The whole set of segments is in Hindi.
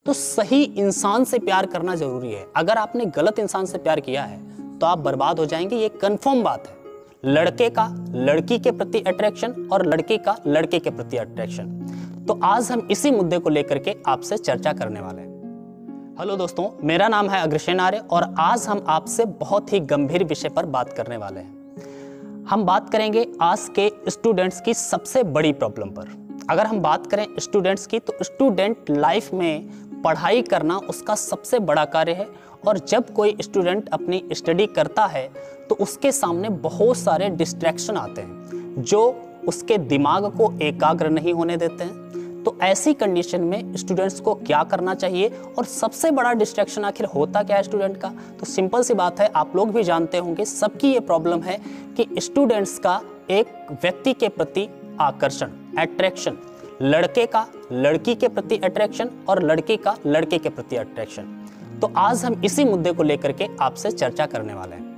तो सही इंसान से प्यार करना जरूरी है। अगर आपने गलत इंसान से प्यार किया है तो आप बर्बाद हो जाएंगे, ये कंफर्म बात है। लड़के का लड़की के प्रति अट्रैक्शन और लड़की का लड़के के प्रति अट्रैक्शन। तो आज हम इसी मुद्दे को लेकर के आपसे चर्चा करने वाले हैं। हेलो दोस्तों, मेरा नाम है अग्रसेन आर्य और आज हम आपसे बहुत ही गंभीर विषय पर बात करने वाले हैं। हम बात करेंगे आज के स्टूडेंट्स की सबसे बड़ी प्रॉब्लम पर। अगर हम बात करें स्टूडेंट्स की, तो स्टूडेंट लाइफ में पढ़ाई करना उसका सबसे बड़ा कार्य है। और जब कोई स्टूडेंट अपनी स्टडी करता है तो उसके सामने बहुत सारे डिस्ट्रैक्शन आते हैं जो उसके दिमाग को एकाग्र नहीं होने देते हैं। तो ऐसी कंडीशन में स्टूडेंट्स को क्या करना चाहिए और सबसे बड़ा डिस्ट्रैक्शन आखिर होता क्या है स्टूडेंट का? तो सिंपल सी बात है, आप लोग भी जानते होंगे, सबकी ये प्रॉब्लम है कि स्टूडेंट्स का एक व्यक्ति के प्रति आकर्षण, अट्रैक्शन, लड़के का लड़की के प्रति अट्रैक्शन और लड़की का लड़के के प्रति अट्रैक्शन। तो आज हम इसी मुद्दे को लेकर के आपसे चर्चा करने वाले हैं।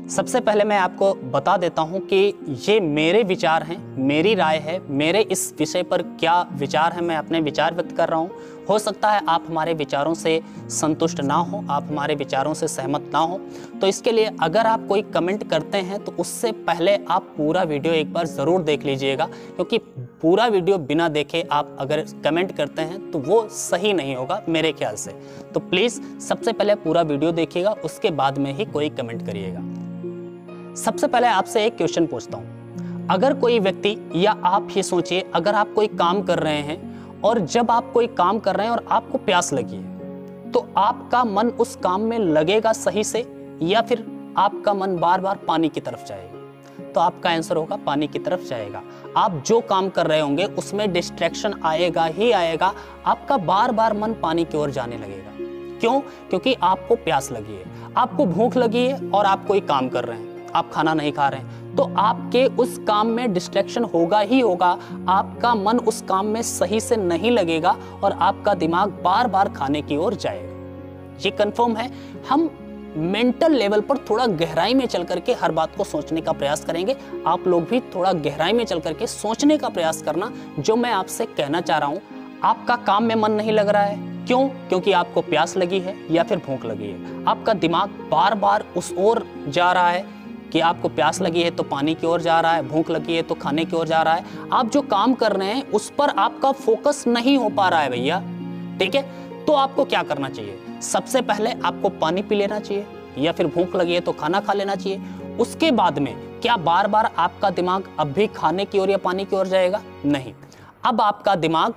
सबसे पहले मैं आपको बता देता हूं कि ये मेरे विचार हैं, मेरी राय है, मेरे इस विषय पर क्या विचार है, मैं अपने विचार व्यक्त कर रहा हूं। हो सकता है आप हमारे विचारों से संतुष्ट ना हो, आप हमारे विचारों से सहमत ना हो। तो इसके लिए अगर आप कोई कमेंट करते हैं तो उससे पहले आप पूरा वीडियो एक बार ज़रूर देख लीजिएगा, क्योंकि पूरा वीडियो बिना देखे आप अगर कमेंट करते हैं तो वो सही नहीं होगा मेरे ख्याल से। तो प्लीज़ सबसे पहले पूरा वीडियो देखिएगा, उसके बाद में ही कोई कमेंट करिएगा। सबसे पहले आपसे एक क्वेश्चन पूछता हूं। अगर कोई व्यक्ति, या आप ही सोचिए, अगर आप कोई काम कर रहे हैं और जब आप कोई काम कर रहे हैं और आपको प्यास लगी है तो आपका मन उस काम में लगेगा सही से, या फिर आपका मन बार बार पानी की तरफ जाएगा? तो आपका आंसर होगा पानी की तरफ जाएगा। आप जो काम कर रहे होंगे उसमें डिस्ट्रैक्शन आएगा ही आएगा, आपका बार बार मन पानी की ओर जाने लगेगा। क्यों? क्योंकि आपको प्यास लगी है, आपको भूख लगी है और आप कोई काम कर रहे हैं, आप खाना नहीं खा रहे हैं, तो आपके उस काम में डिस्ट्रैक्शन होगा ही होगा। आपका मन उस काम में सही से नहीं लगेगा और आपका दिमाग बार बार खाने की ओर जाएगा। ये कंफर्म है। हम मेंटल लेवल पर थोड़ा गहराई में चल करके हर बात को सोचने का प्रयास करेंगे। आप लोग भी थोड़ा गहराई में चल करके सोचने का प्रयास करना। जो मैं आपसे कहना चाह रहा हूँ, आपका काम में मन नहीं लग रहा है, क्यों? क्योंकि आपको प्यास लगी है या फिर भूख लगी है। आपका दिमाग बार बार उस ओर जा रहा है कि आपको प्यास लगी है तो पानी की ओर जा रहा है, भूख लगी है तो खाने की ओर जा रहा है। आप जो काम कर रहे हैं उस पर आपका फोकस नहीं हो पा रहा है भैया, ठीक है? तो आपको क्या करना चाहिए? सबसे पहले आपको पानी पी लेना चाहिए, या फिर भूख लगी है तो खाना खा लेना चाहिए। उसके बाद में क्या बार बार आपका दिमाग अब भी खाने की ओर या पानी की ओर जाएगा? नहीं। अब आपका दिमाग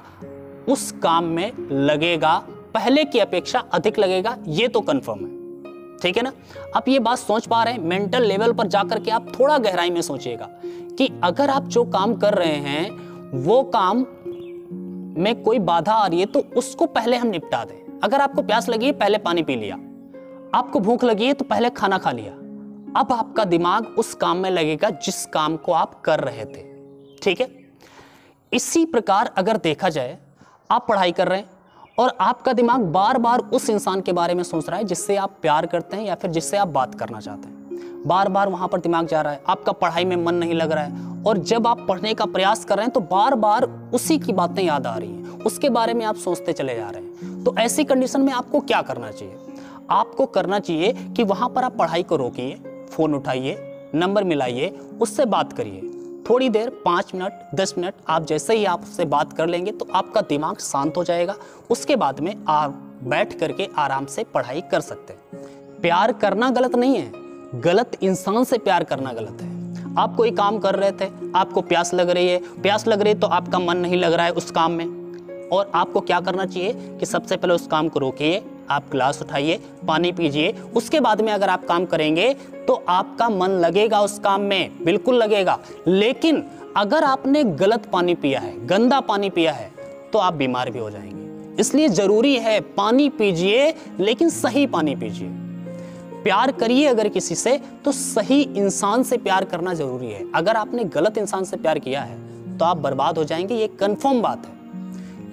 उस काम में लगेगा, पहले की अपेक्षा अधिक लगेगा, ये तो कंफर्म है, ठीक है ना? आप ये बात सोच पा रहे हैं? मेंटल लेवल पर जाकर के आप थोड़ा गहराई में सोचिएगा कि अगर आप जो काम कर रहे हैं वो काम में कोई बाधा आ रही है तो उसको पहले हम निपटा दें। अगर आपको प्यास लगी है, पहले पानी पी लिया, आपको भूख लगी है तो पहले खाना खा लिया। अब आपका दिमाग उस काम में लगेगा जिस काम को आप कर रहे थे, ठीक है? इसी प्रकार अगर देखा जाए, आप पढ़ाई कर रहे हैं और आपका दिमाग बार बार उस इंसान के बारे में सोच रहा है जिससे आप प्यार करते हैं या फिर जिससे आप बात करना चाहते हैं। बार बार वहां पर दिमाग जा रहा है, आपका पढ़ाई में मन नहीं लग रहा है, और जब आप पढ़ने का प्रयास कर रहे हैं तो बार बार उसी की बातें याद आ रही हैं, उसके बारे में आप सोचते चले जा रहे हैं। तो ऐसी कंडीशन में आपको क्या करना चाहिए? आपको करना चाहिए कि वहां पर आप पढ़ाई को रोकिए, फोन उठाइए, नंबर मिलाइए, उससे बात करिए। थोड़ी देर, 5 मिनट, 10 मिनट, आप जैसे ही आप उससे बात कर लेंगे तो आपका दिमाग शांत हो जाएगा। उसके बाद में आप बैठ करके आराम से पढ़ाई कर सकते हैं। प्यार करना गलत नहीं है, गलत इंसान से प्यार करना गलत है। आप कोई काम कर रहे थे, आपको प्यास लग रही है तो आपका मन नहीं लग रहा है उस काम में, और आपको क्या करना चाहिए कि सबसे पहले उस काम को रोकिए, आप गिलास उठाइए, पानी पीजिए। उसके बाद में अगर आप काम करेंगे तो आपका मन लगेगा उस काम में, बिल्कुल लगेगा। लेकिन अगर आपने गलत पानी पिया है, गंदा पानी पिया है, तो आप बीमार भी हो जाएंगे। इसलिए जरूरी है पानी पीजिए, लेकिन सही पानी पीजिए। प्यार करिए अगर किसी से तो सही इंसान से प्यार करना जरूरी है। अगर आपने गलत इंसान से प्यार किया है तो आप बर्बाद हो जाएंगे, ये कंफर्म बात है।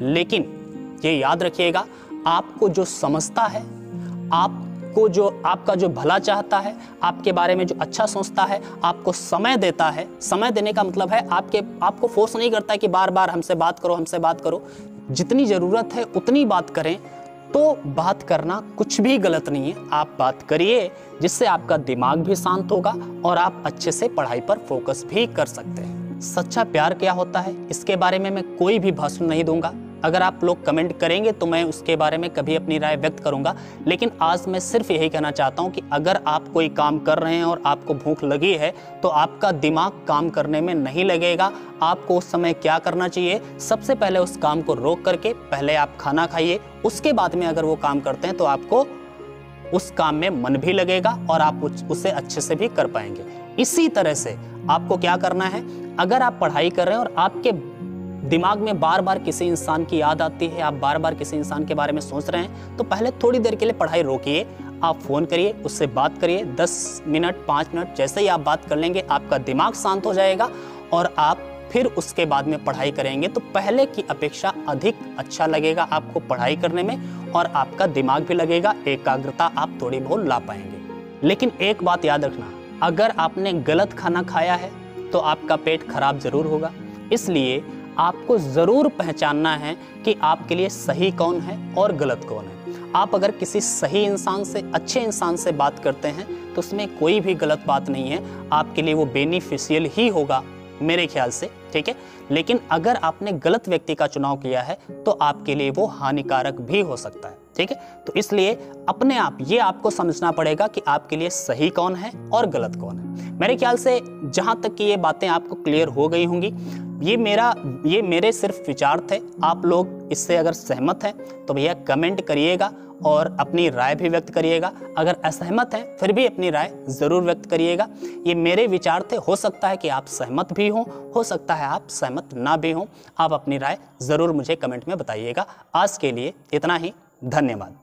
लेकिन ये याद रखिएगा, आपको जो समझता है, आपको जो आपका जो भला चाहता है, आपके बारे में जो अच्छा सोचता है, आपको समय देता है। समय देने का मतलब है आपको फोर्स नहीं करता कि बार बार हमसे बात करो। जितनी ज़रूरत है उतनी बात करें तो बात करना कुछ भी गलत नहीं है, आप बात करिए जिससे आपका दिमाग भी शांत होगा और आप अच्छे से पढ़ाई पर फोकस भी कर सकते हैं। सच्चा प्यार क्या होता है इसके बारे में मैं कोई भी भाषण नहीं दूंगा। अगर आप लोग कमेंट करेंगे तो मैं उसके बारे में कभी अपनी राय व्यक्त करूंगा, लेकिन आज मैं सिर्फ यही कहना चाहता हूं कि अगर आप कोई काम कर रहे हैं और आपको भूख लगी है तो आपका दिमाग काम करने में नहीं लगेगा। आपको उस समय क्या करना चाहिए, सबसे पहले उस काम को रोक करके पहले आप खाना खाइए, उसके बाद में अगर वो काम करते हैं तो आपको उस काम में मन भी लगेगा और आप उसे अच्छे से भी कर पाएंगे। इसी तरह से आपको क्या करना है, अगर आप पढ़ाई कर रहे हैं और आपके दिमाग में बार बार किसी इंसान की याद आती है, आप बार बार किसी इंसान के बारे में सोच रहे हैं, तो पहले थोड़ी देर के लिए पढ़ाई रोकिए, आप फ़ोन करिए, उससे बात करिए। 10 मिनट 5 मिनट जैसे ही आप बात कर लेंगे आपका दिमाग शांत हो जाएगा और आप फिर उसके बाद में पढ़ाई करेंगे तो पहले की अपेक्षा अधिक अच्छा लगेगा आपको पढ़ाई करने में और आपका दिमाग भी लगेगा, एकाग्रता आप थोड़ी बहुत ला पाएंगे। लेकिन एक बात याद रखना, अगर आपने गलत खाना खाया है तो आपका पेट खराब जरूर होगा। इसलिए आपको ज़रूर पहचानना है कि आपके लिए सही कौन है और गलत कौन है। आप अगर किसी सही इंसान से, अच्छे इंसान से बात करते हैं तो उसमें कोई भी गलत बात नहीं है, आपके लिए वो बेनिफिशियल ही होगा मेरे ख्याल से, ठीक है। लेकिन अगर आपने गलत व्यक्ति का चुनाव किया है तो आपके लिए वो हानिकारक भी हो सकता है, ठीक है। तो इसलिए अपने आप ये आपको समझना पड़ेगा कि आपके लिए सही कौन है और गलत कौन है। मेरे ख्याल से जहाँ तक कि ये बातें आपको क्लियर हो गई होंगी, ये मेरे सिर्फ विचार थे। आप लोग इससे अगर सहमत हैं तो भैया कमेंट करिएगा और अपनी राय भी व्यक्त करिएगा। अगर असहमत हैं फिर भी अपनी राय ज़रूर व्यक्त करिएगा। ये मेरे विचार थे, हो सकता है कि आप सहमत भी हों, हो सकता है आप सहमत ना भी हों। आप अपनी राय ज़रूर मुझे कमेंट में बताइएगा। आज के लिए इतना ही, धन्यवाद।